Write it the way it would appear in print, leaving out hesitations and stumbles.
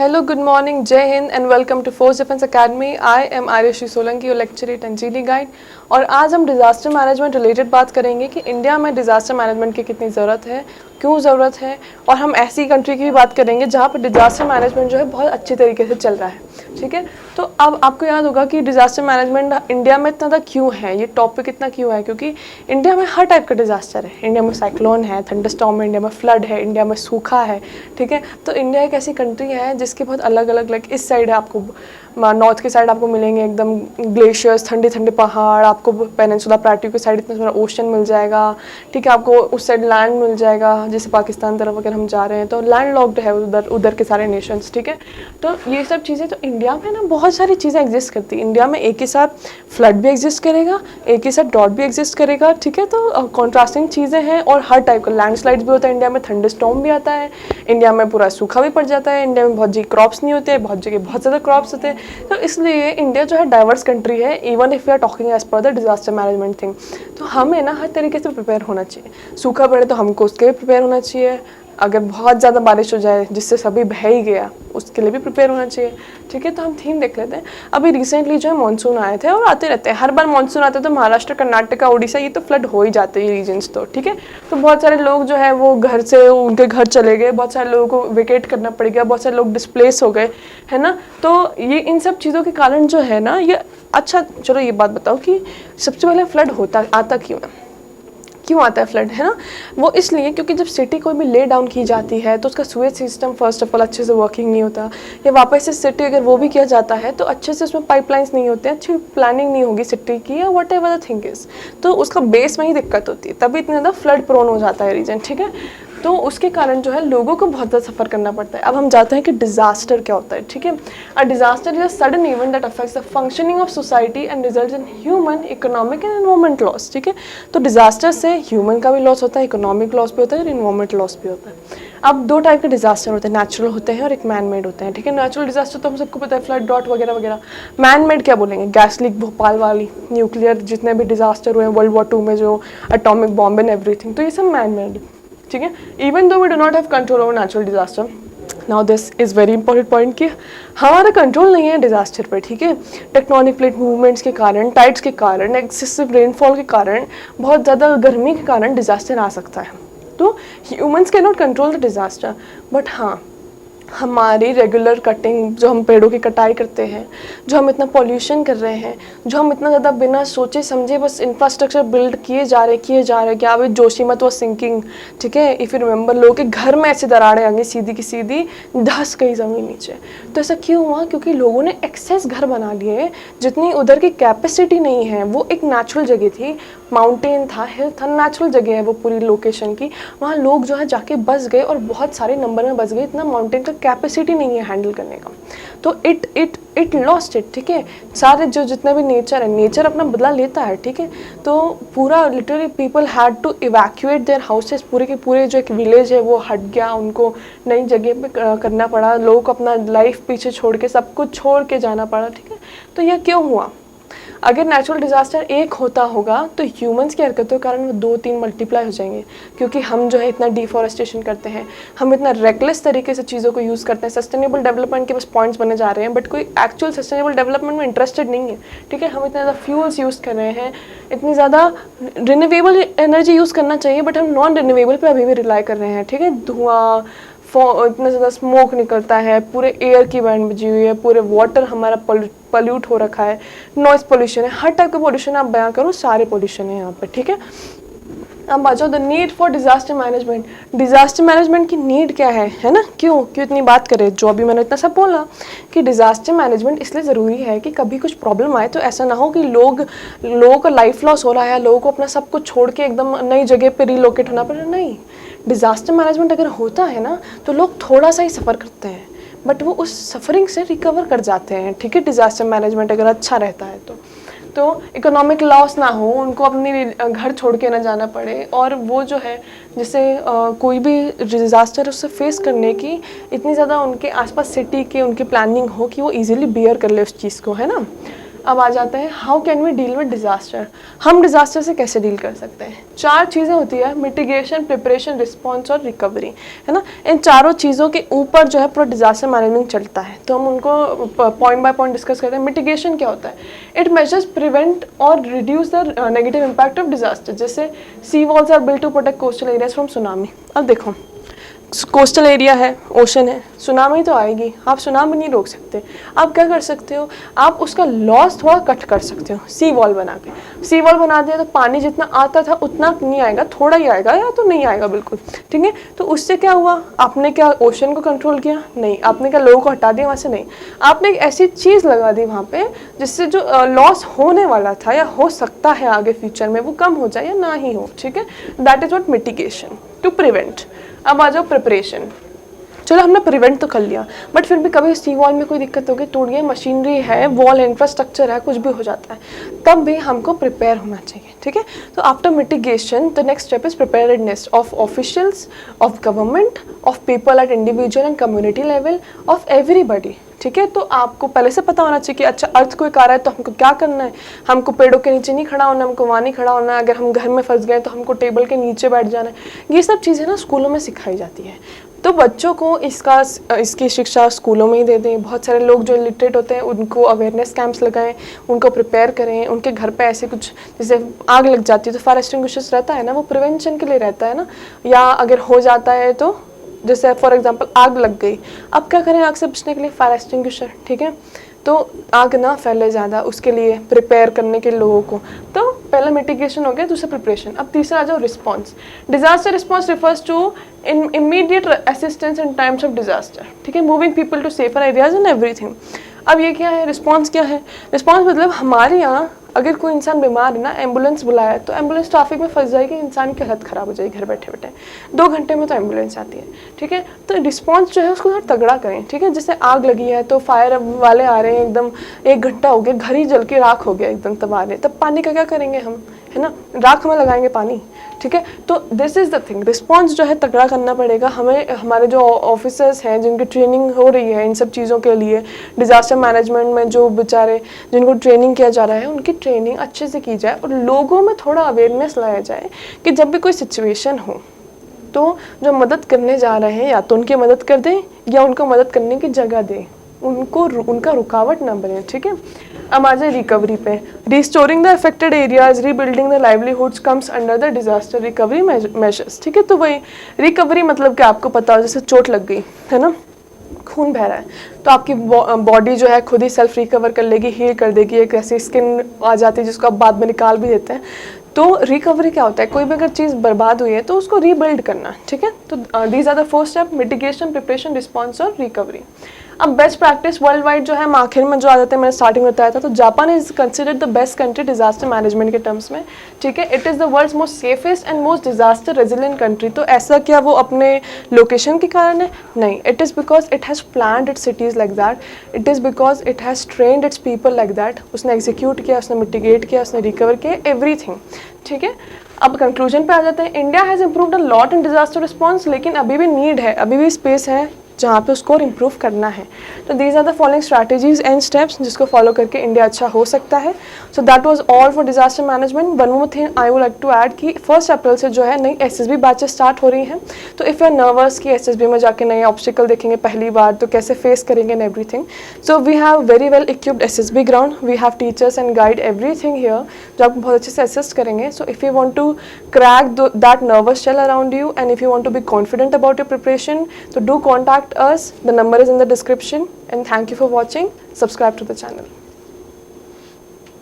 Hello, good morning, Jai Hind and welcome to Force Defense Academy. I am Aryashri Solanki, your lecturer at NGD Guide. और आज हम disaster management related बात करेंगे कि India में disaster management की कितनी ज़रूरत है, क्यों ज़रूरत है, और हम ऐसी कंट्री की भी बात करेंगे जहाँ पर डिज़ास्टर मैनेजमेंट जो है बहुत अच्छे तरीके से चल रहा है। ठीक है, तो अब आपको याद होगा कि डिज़ास्टर मैनेजमेंट इंडिया में इतना ज़्यादा क्यों है, ये टॉपिक इतना क्यों है, क्योंकि इंडिया में हर टाइप का डिज़ास्टर है। इंडिया में साइक्लोन है, थंडरस्टॉर्म है, इंडिया में फ्लड है, इंडिया में सूखा है। ठीक है, तो इंडिया एक ऐसी कंट्री है जिसके बहुत अलग अलग, लाइक इस साइड है आपको नॉर्थ के साइड आपको मिलेंगे एकदम ग्लेशियर्स, ठंडे ठंडे पहाड़, आपको पेनिनसुला प्लेट्यू के साइड इतना सारा ओशन मिल जाएगा। ठीक है, आपको उस साइड लैंड मिल जाएगा, जैसे पाकिस्तान तरफ अगर हम जा रहे हैं तो लैंड लॉक्ड है उधर के सारे नेशंस। ठीक है, तो ये सब चीज़ें, तो इंडिया में ना बहुत सारी चीज़ें एग्जिस्ट करती हैं। इंडिया में एक ही साथ फ्लड भी एग्जिस्ट करेगा, एक ही साथ ड्रॉट भी एग्जिस्ट करेगा। ठीक है, तो कॉन्ट्रास्टिंग चीज़ें हैं और हर टाइप का लैंडस्लाइड्स भी होता है। इंडिया में थंडरस्टॉर्म भी आता है, इंडिया में पूरा सूखा भी पड़ जाता है, इंडिया में बहुत जगह क्रॉप्स नहीं होते, बहुत जगह बहुत ज़्यादा क्रॉप्स होते हैं। तो इसलिए इंडिया जो है डाइवर्स कंट्री है, even if we are talking as per the disaster management thing. तो हमें ना हर तरीके से प्रिपेयर होना चाहिए। सूखा पड़े तो हमको उसके लिए प्रिपेयर होना चाहिए, अगर बहुत ज़्यादा बारिश हो जाए जिससे सभी बह ही गया उसके लिए भी प्रिपेयर होना चाहिए। ठीक है, तो हम थीम देख लेते हैं। अभी रिसेंटली जो है मानसून आए थे और आते रहते हैं, हर बार मानसून आते हैं तो महाराष्ट्र, कर्नाटका, उड़ीसा ये तो फ्लड हो ही जाते हैं रीजन्स। तो ठीक है, तो बहुत सारे लोग जो है वो घर से उनके घर चले गए, बहुत सारे लोगों को वेकेट करना पड़ गया, बहुत सारे लोग डिस्प्लेस हो गए, है ना। तो ये इन सब चीज़ों के कारण जो है ना ये, अच्छा चलो ये बात बताओ कि सबसे पहले फ्लड आता क्यों आता है फ्लड, है ना। वो इसलिए क्योंकि जब सिटी कोई भी ले डाउन की जाती है तो उसका Suez system first of all अच्छे से वर्किंग नहीं होता, या वापस से सिटी अगर वो भी किया जाता है तो अच्छे से उसमें पाइपलाइंस नहीं होते हैं, अच्छी प्लानिंग नहीं होगी सिटी की, या what ever the thing is, तो उसका बेस में ही दिक्कत होती है, तभी इतना ज़्यादा फ्लड प्रोन हो जाता है रीजन। ठीक है, तो उसके कारण जो है लोगों को बहुत ज़्यादा सफ़र करना पड़ता है। अब हम जाते हैं कि डिज़ास्टर क्या होता है। ठीक है, a disaster is a sudden event that affects the functioning of society and results in human, economic and environment loss. ठीक है, तो डिज़ास्टर से ह्यूमन का भी लॉस होता है, इकोनॉमिक लॉस भी होता है और इन्वायरमेंट लॉस भी होता है। अब दो टाइप के डिज़ास्टर होते हैं, नेचुरल होते हैं और एक मैन मेड होते हैं। ठीक है, नेचुरल डिज़ास्टर तो हम सबको पता है, फ्लड, ड्रॉट वगैरह वगैरह। मैन मेड क्या बोलेंगे, गैस लीक भोपाल वाली, न्यूक्लियर जितने भी डिज़ास्टर हुए वर्ल्ड वॉर 2 में, जो एटॉमिक बॉम्ब एंड एवरीथिंग, तो ये सब मैन मेड। ठीक है, even though we do not have control over natural disaster. Now this is very important point कि हमारा कंट्रोल नहीं है डिजास्टर पर। ठीक है, टेक्टोनिक प्लेट मूवमेंट्स के कारण, टाइड्स के कारण, एक्सेसिव रेनफॉल के कारण, बहुत ज़्यादा गर्मी के कारण डिजास्टर आ सकता है। तो humans can not control the disaster, but हाँ हमारी रेगुलर कटिंग, जो हम पेड़ों की कटाई करते हैं, जो हम इतना पॉल्यूशन कर रहे हैं, जो हम इतना ज़्यादा बिना सोचे समझे बस इंफ्रास्ट्रक्चर बिल्ड किए जा रहे क्या अभी जोशीमठ वाज सिंकिंग। ठीक है, इफ़ यू रिमेंबर, लोगों के घर में ऐसे दरारें आ गई सीधी की सीधी, धस गई ज़मीन नीचे। तो ऐसा क्यों हुआ, क्योंकि लोगों ने एक्सेस घर बना लिए, जितनी उधर की कैपेसिटी नहीं है। वो एक नेचुरल जगह थी, माउंटेन था, हिल था, नेचुरल जगह है वो पूरी लोकेशन की, वहाँ लोग जो है जाके बस गए और बहुत सारे नंबर में बस गए, इतना माउंटेन का कैपेसिटी नहीं है हैंडल करने का। तो इट लॉस्ट इट। ठीक है, सारे जो जितना भी नेचर है, नेचर अपना बदला लेता है। ठीक है, तो पूरा literally people had to evacuate their houses, पूरे के पूरे जो एक विलेज है वो हट गया, उनको नई जगह पे करना पड़ा, लोगों को अपना लाइफ पीछे छोड़ के, सब कुछ छोड़ के जाना पड़ा। ठीक है, तो यह क्यों हुआ। अगर नेचुरल डिज़ास्टर एक होता होगा तो ह्यूमंस की हरकतों के कारण वो 2-3 मल्टीप्लाई हो जाएंगे, क्योंकि हम जो है इतना डिफॉरेस्टेशन करते हैं, हम इतना रेकलेस तरीके से चीज़ों को यूज़ करते हैं। सस्टेनेबल डेवलपमेंट के बस पॉइंट्स बने जा रहे हैं, बट कोई एक्चुअल सस्टेनेबल डेवलपमेंट में इंटरेस्टेड नहीं है। ठीक है, हम इतना ज़्यादा फ्यूल्स यूज़ कर रहे हैं, इतनी ज़्यादा रिन्यूएबल एनर्जी यूज़ करना चाहिए, बट हम नॉन रिन्यूएबल पर अभी भी रिलाई कर रहे हैं। ठीक है, धुआं, इतना ज़्यादा स्मोक निकलता है, पूरे एयर की बैंड बजी हुई है, पूरे वाटर हमारा पॉल्यूट हो रखा है, नॉइस पोल्यूशन है, हर टाइप का पोल्यूशन आप बयां करो, सारे पोल्यूशन है यहाँ पे। ठीक है, अब आ जाओ the need for disaster management. Disaster management की नीड क्या है ना, क्यों इतनी बात करें, जो अभी मैंने इतना सब बोला कि डिजास्टर मैनेजमेंट इसलिए ज़रूरी है कि कभी कुछ प्रॉब्लम आए तो ऐसा ना हो कि लोगों का लाइफ लॉस हो रहा है, लोगों को अपना सब कुछ छोड़ के एकदम नई जगह पे रिलोकेट होना पड़े। नहीं, डिज़ास्टर मैनेजमेंट अगर होता है ना तो लोग थोड़ा सा ही सफ़र करते हैं, बट वो उस सफरिंग से रिकवर कर जाते हैं। ठीक है, डिज़ास्टर मैनेजमेंट अगर अच्छा रहता है तो इकोनॉमिक लॉस ना हो, उनको अपनी घर छोड़ के ना जाना पड़े, और वो जो है जैसे कोई भी डिज़ास्टर उससे फेस करने की इतनी ज़्यादा उनके आसपास सिटी के उनकी प्लानिंग हो कि वो इजीली बियर कर ले उस चीज़ को, है ना। अब आ जाते हैं how can we deal with disaster, हम डिजास्टर से कैसे डील कर सकते हैं। 4 चीज़ें होती है, मिटिगेशन, प्रिपरेशन, रिस्पॉन्स और रिकवरी, है ना। इन चारों चीज़ों के ऊपर जो है पूरा डिजास्टर मैनेजमेंट चलता है। तो हम उनको पॉइंट बाय पॉइंट डिस्कस करते हैं। मिटिगेशन क्या होता है? इट मेजर्स प्रिवेंट और reduce the negative impact of disaster. जैसे sea walls are built to protect coastal areas from tsunami. अब देखो कोस्टल एरिया है, ओशन है, सुनामी तो आएगी, आप सुनामी नहीं रोक सकते। आप क्या कर सकते हो, आप उसका लॉस थोड़ा कट कर सकते हो सी वॉल बना के। सी वॉल बना दिया तो पानी जितना आता था उतना नहीं आएगा, थोड़ा ही आएगा या तो नहीं आएगा बिल्कुल, ठीक है। तो उससे क्या हुआ, आपने क्या ओशन को कंट्रोल किया? नहीं। आपने क्या लोगों को हटा दिया वहाँ से? नहीं। आपने एक ऐसी चीज़ लगा दी वहाँ पे जिससे जो लॉस होने वाला था या हो सकता है आगे फ्यूचर में वो कम हो जाए या ना ही हो, ठीक है। That is what mitigation, to prevent. अब आ जाओ प्रिपरेशन। चलो हमने प्रिवेंट तो कर लिया, बट फिर भी कभी सी वॉल में कोई दिक्कत हो गई, टूट गई, मशीनरी है, वॉल इंफ्रास्ट्रक्चर है, कुछ भी हो जाता है, तब भी हमको प्रिपेयर होना चाहिए, ठीक है। तो after mitigation the next step is preparedness of officials, of government, of people at individual and community level, of everybody, ठीक है। तो आपको पहले से पता होना चाहिए कि अच्छा अर्थ कोई आ रहा है तो हमको क्या करना है। हमको पेड़ों के नीचे नहीं खड़ा होना, हमको वहाँ नहीं खड़ा होना। अगर हम घर में फंस गए तो हमको टेबल के नीचे बैठ जाना है। ये सब चीज़ें ना स्कूलों में सिखाई जाती है। तो बच्चों को इसकी शिक्षा स्कूलों में ही दे दें। बहुत सारे लोग जो लिटरेट होते हैं उनको अवेयरनेस कैंप्स लगाएं, उनको प्रिपेयर करें। उनके घर पे ऐसे कुछ, जैसे आग लग जाती है तो फायर एक्सटिंग्विशर्स रहता है ना, वो प्रिवेंशन के लिए रहता है ना। या अगर हो जाता है तो जैसे फॉर एग्जांपल आग लग गई, अब क्या करें आग से बचने के लिए? फायर एक्सटिंग्विशर, ठीक है। तो आग ना फैले ज़्यादा, उसके लिए प्रिपेयर करने के लोगों को। तो पहला मिटिगेशन हो गया, दूसरा प्रिपरेशन। अब तीसरा आ जाओ response. Disaster response refers to in immediate assistance in times of disaster, ठीक है, moving people to safer areas and everything. अब ये क्या है, रिस्पॉन्स क्या है? रिस्पॉन्स मतलब हमारे यहाँ अगर कोई इंसान बीमार है ना, एम्बुलेंस बुलाया तो एम्बुलेंस ट्रैफिक में फंस जाएगी, इंसान की हालत ख़राब हो जाएगी घर बैठे बैठे। 2 घंटे में तो एम्बुलेंस आती है, ठीक है। तो रिस्पॉन्स जो है उसको थोड़ा तगड़ा करें, ठीक है। जैसे आग लगी है तो फायर वाले आ रहे हैं, एकदम 1 घंटा हो गया, घर ही जल के राख हो गया एकदम, तब आ रहे हैं, तब पानी का क्या करेंगे हम, है ना, राख में लगाएंगे पानी, ठीक है। तो this is the thing, response जो है तगड़ा करना पड़ेगा हमें। हमारे जो ऑफिसर्स हैं जिनकी ट्रेनिंग हो रही है इन सब चीज़ों के लिए, डिज़ास्टर मैनेजमेंट में जो बेचारे जिनको ट्रेनिंग किया जा रहा है, उनकी ट्रेनिंग अच्छे से की जाए और लोगों में थोड़ा अवेयरनेस लाया जाए कि जब भी कोई सिचुएशन हो तो जो मदद करने जा रहे हैं या तो उनकी मदद कर दें या उनको मदद करने की जगह दें, उनका रुकावट ना बने, ठीक है। अब आ जाए रिकवरी पे। Restoring the affected areas, rebuilding the livelihoods comes under the disaster recovery measures, ठीक है। तो वही रिकवरी मतलब कि आपको पता हो जैसे चोट लग गई है ना, खून बह रहा है, तो आपकी बॉडी जो है खुद ही सेल्फ रिकवर कर लेगी, हील कर देगी। एक ऐसी स्किन आ जाती है जिसको आप बाद में निकाल भी देते हैं। तो रिकवरी क्या होता है, कोई भी अगर चीज़ बर्बाद हुई है तो उसको रीबिल्ड करना, ठीक है। तो these are the 4 step, mitigation, preparation, response और रिकवरी। अब बेस्ट प्रैक्टिस वर्ल्ड वाइड जो है, हम आखिर में जो आ जाते हैं, मैंने स्टार्टिंग में बताया था, तो Japan is considered the best country disaster management के टर्म्स में, ठीक है। It is the world's most safest and most disaster resilient country. तो ऐसा क्या वो अपने लोकेशन के कारण है? नहीं, it is because it has planned it's cities like that, it is because it has trend it's people like that. उसने एग्जीक्यूट किया, उसने मिटिगेट किया, उसने रिकवर किया, एवरीथिंग, ठीक है। अब कंक्लूजन पे आ जाते हैं। India has improved a lot in disaster response, लेकिन अभी भी नीड है, अभी भी स्पेस है जहाँ पे उसको और इम्प्रूव करना है। तो these are the following strategies and steps जिसको फॉलो करके इंडिया अच्छा हो सकता है। So that was all for disaster management. One more thing I would like to add कि 1 अप्रैल से जो है नई एसएसबी बैचेस स्टार्ट हो रही हैं। तो इफ़ यू आर नर्वस कि एसएसबी में जाके नए ऑब्स्टिकल देखेंगे पहली बार तो कैसे फेस करेंगे and everything, so we have very well equipped SSB ground, we have teachers and guide everything here जो आपको बहुत अच्छे से असिस्ट करेंगे। So if you want to crack that nervous shell around you and if you want to be confident about your preparation, so do contact us. The number is in the description, and thank you for watching. Subscribe to the channel.